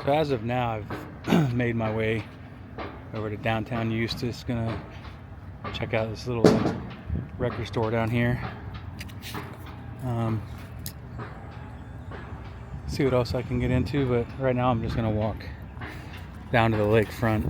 So as of now, I've made my way over to Downtown Eustis. Gonna check out this little record store down here. See what else I can get into, but right now I'm just gonna walk down to the lakefront.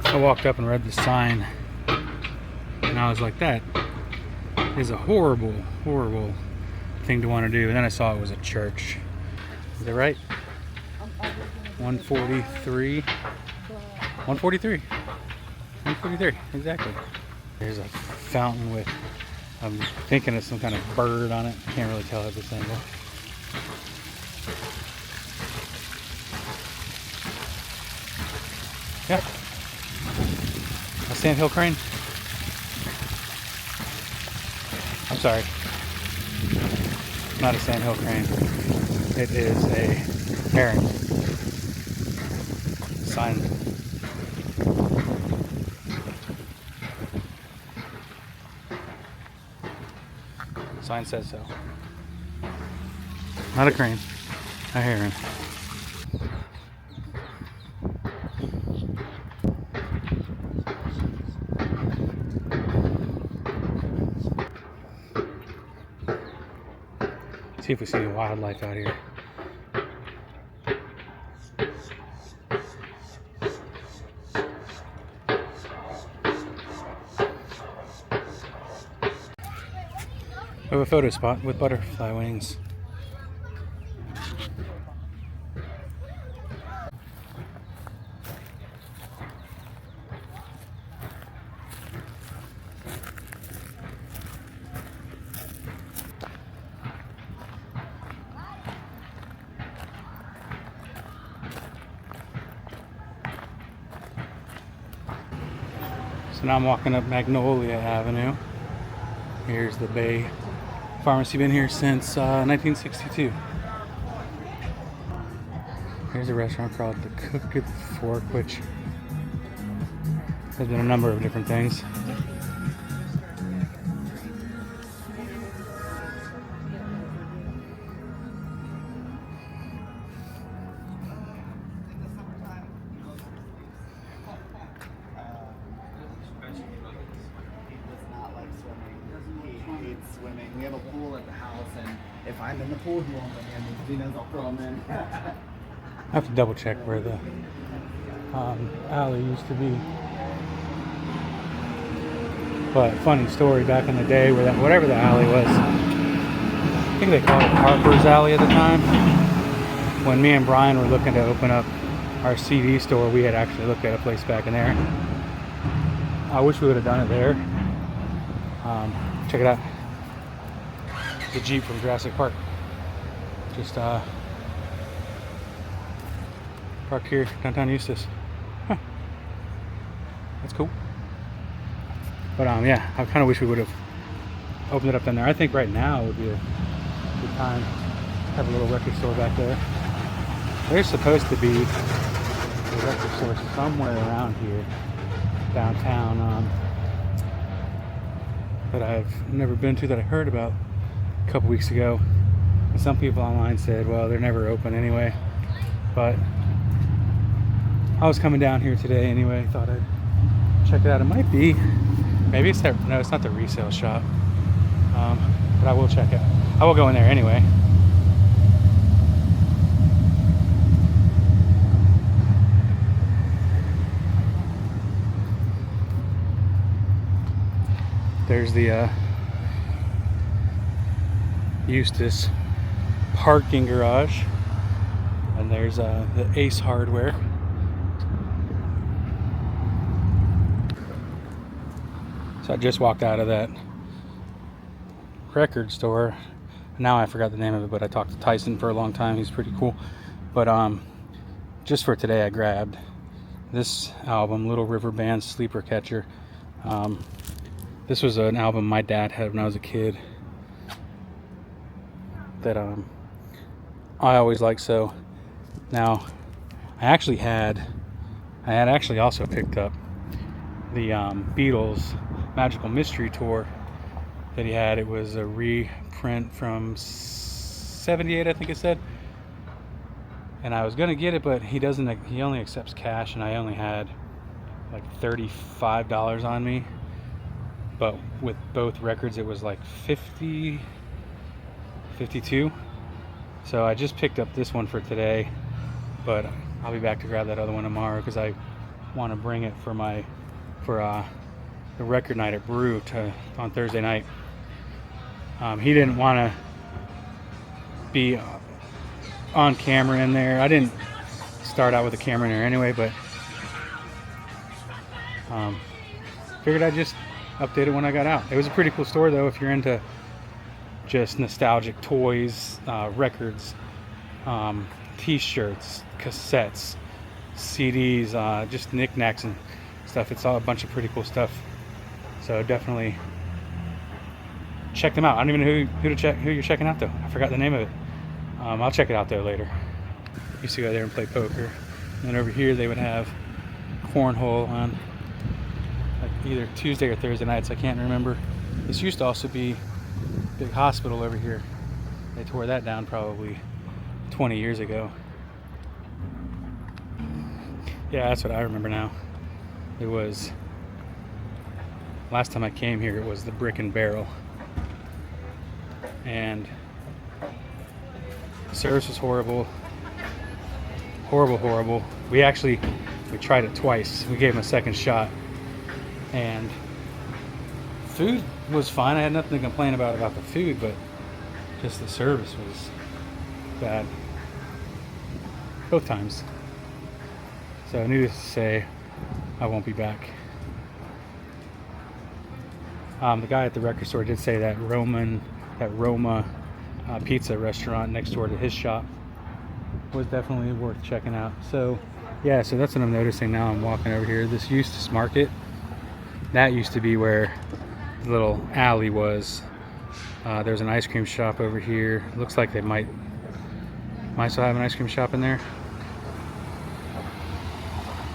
I walked up and read the sign, and I was like, that is a horrible, horrible thing to want to do. And then I saw it was a church. Is that right? 143. 143. 143, exactly. There's a fountain with, I'm thinking it's some kind of bird on it. I can't really tell at this angle. Yeah. A sandhill crane? I'm sorry. Not a sandhill crane. It is a heron. Sign. Sign says so. Not a crane. A heron. See if we see any wildlife out here. We have a photo spot with butterfly wings. So now I'm walking up Magnolia Avenue. Here's the Bay Pharmacy, been here since 1962. Here's a restaurant called the Crooked Fork, which has been a number of different things. Swimming. We have a pool at the house, and if I'm in the pool, he won't let me in because he knows I'll throw him in. I have to double check where the alley used to be. But funny story, back in the day where that, whatever the alley was, I think they called it Harper's Alley at the time. When me and Brian were looking to open up our CD store, we had actually looked at a place back in there. I wish we would have done it there. Check it out. The Jeep from Jurassic Park. Just parked here, downtown Eustis. Huh. That's cool. But yeah, I kind of wish we would have opened it up down there. I think right now would be a good time to have a little record store back there. There's supposed to be a record store somewhere around here, downtown, that I've never been to, that I heard about a couple weeks ago. And some people online said, well, they're never open anyway. But I was coming down here today anyway, thought I'd check it out. It might be, maybe it's that, no, it's not the resale shop. But I will check it. I will go in there anyway. There's the Eustis parking garage, and there's the Ace Hardware. So I just walked out of that record store. Now I forgot the name of it, but I talked to Tyson for a long time. He's pretty cool. But just for today, I grabbed this album, Little River Band's Sleeper Catcher. This was an album my dad had when I was a kid that I always liked. So now I had actually also picked up the Beatles Magical Mystery Tour that he had. It was a reprint from '78, I think it said. And I was gonna get it, but he only accepts cash, and I only had like $35 on me. But with both records, it was like 50, 52. So I just picked up this one for today, but I'll be back to grab that other one tomorrow because I want to bring it for the record night at Brew on Thursday night. He didn't want to be on camera in there. I didn't start out with a camera in there anyway, but figured I'd just update it when I got out. It was a pretty cool store though if you're into just nostalgic toys, records, t-shirts, cassettes, CDs, just knickknacks and stuff. It's all a bunch of pretty cool stuff. So definitely check them out. I don't even know who you're checking out though. I forgot the name of it. I'll check it out though later. Used to go there and play poker. And then over here they would have cornhole on like either Tuesday or Thursday nights. I can't remember. This used to also be a big hospital over here. They tore that down probably 20 years ago. Yeah, that's what I remember now. It was, last time I came here, it was the Brick and Barrel. And the service was horrible. Horrible. We tried it twice. We gave him a second shot. And food was fine. I had nothing to complain about the food, but just the service was bad. Both times. So needless to say, I won't be back. The guy at the record store did say that Roma pizza restaurant next door to his shop was definitely worth checking out. So yeah, so that's what I'm noticing now. I'm walking over here. This Eustis Market, that used to be where the little alley was. There's an ice cream shop over here. Looks like they might still have an ice cream shop in there.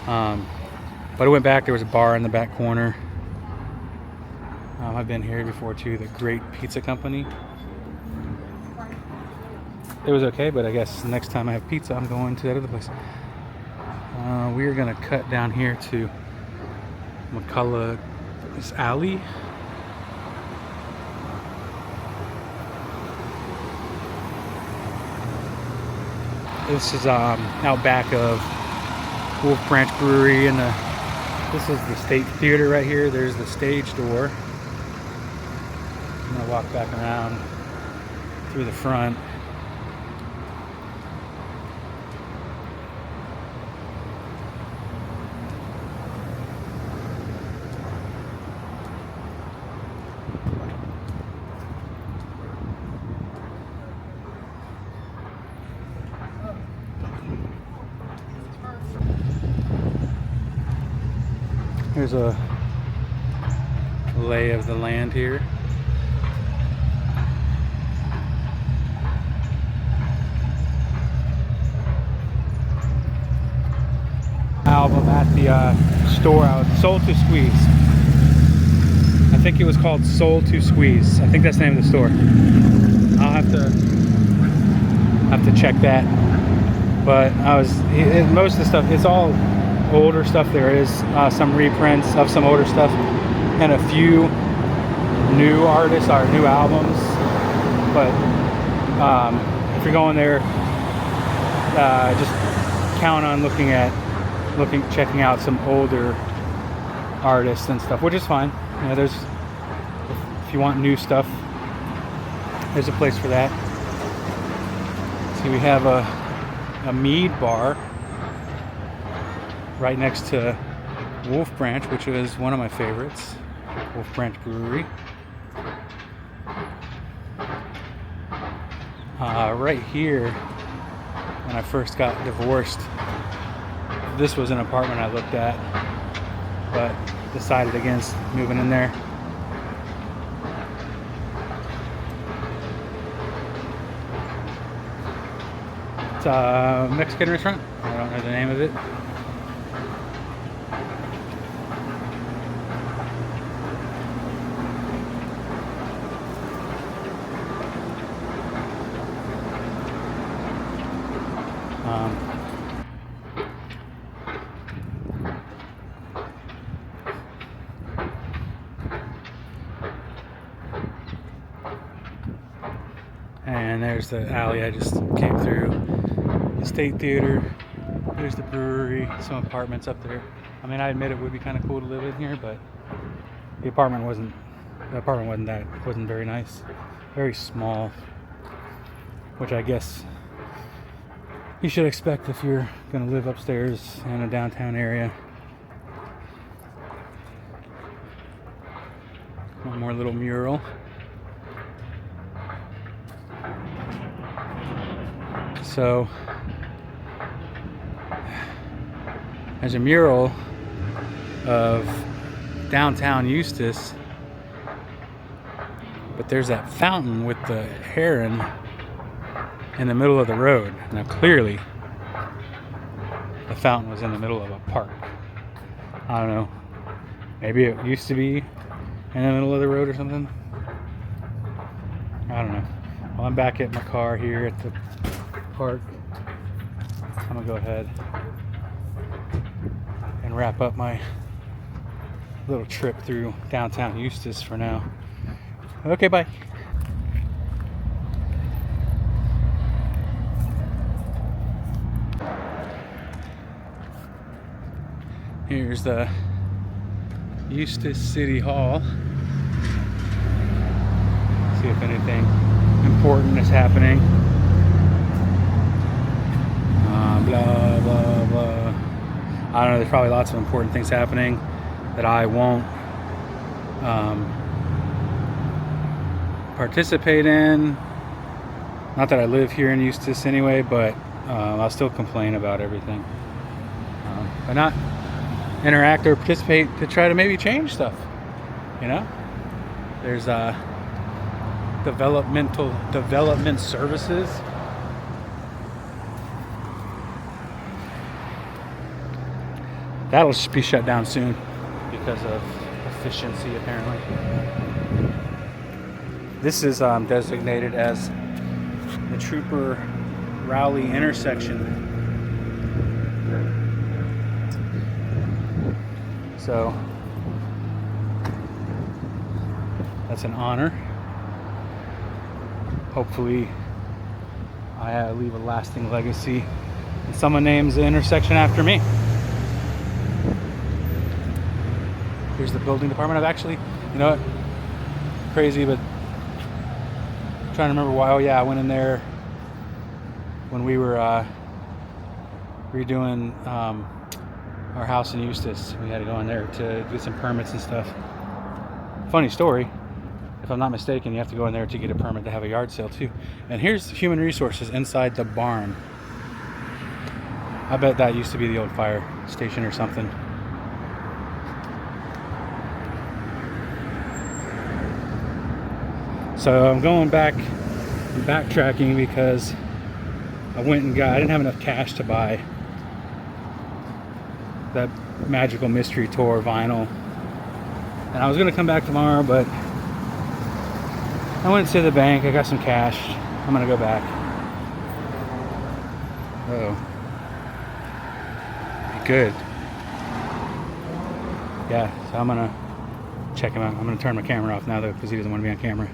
But I went back, there was a bar in the back corner. I've been here before too, the Great Pizza Company. It was okay, but I guess next time I have pizza, I'm going to that other place. We're gonna cut down here to McCullough's Alley. This is out back of Wolf Branch Brewery, and this is the State Theater right here. There's the stage door. I'm gonna walk back around through the front. Here's a lay of the land here. Album at the store out, Soul to Squeeze. I think it was called Soul to Squeeze. I think that's the name of the store. I'll have to check that. But most of the stuff, it's all older stuff. There is some reprints of some older stuff and a few new artists or new albums. But if you're going there, just count on checking out some older artists and stuff, which is fine. You know, if you want new stuff, there's a place for that. See, we have a mead bar right next to Wolf Branch, which is one of my favorites. Wolf Branch Brewery. Right here, when I first got divorced, this was an apartment I looked at, but decided against moving in there. It's a Mexican restaurant. I don't know the name of it. And there's the alley I just came through. The State Theater. There's the brewery. Some apartments up there. I mean, I admit it would be kind of cool to live in here, but the apartment wasn't very nice. Very small, which I guess you should expect if you're going to live upstairs in a downtown area. One more little mural. So there's a mural of Downtown Eustis, but there's that fountain with the heron in the middle of the road. Now clearly the fountain was in the middle of a park. I don't know, maybe it used to be in the middle of the road or something. I don't know. Well, I'm back at my car here at the park. I'm gonna go ahead and wrap up my little trip through Downtown Eustis for now. Okay, bye. Here's the Eustis City Hall. See if anything important is happening. Blah, blah, blah. I don't know, there's probably lots of important things happening that I won't participate in. Not that I live here in Eustis anyway, but I'll still complain about everything. But not interact or participate to try to maybe change stuff, you know? There's development services. That'll be shut down soon because of efficiency, apparently. This is designated as the Trooper Rowley intersection. So that's an honor. Hopefully I leave a lasting legacy and someone names the intersection after me. Here's the building department. I've actually, you know what, crazy, but I'm trying to remember why. Oh yeah, I went in there when we were redoing our house in Eustis. We had to go in there to get some permits and stuff. Funny story, if I'm not mistaken, you have to go in there to get a permit to have a yard sale too. And here's human resources inside the barn. I bet that used to be the old fire station or something. So I'm going back and backtracking because I didn't have enough cash to buy that Magical Mystery Tour vinyl. And I was going to come back tomorrow, but I went to the bank, I got some cash. I'm going to go back. Good. Yeah, so I'm going to check him out. I'm going to turn my camera off now though because he doesn't want to be on camera.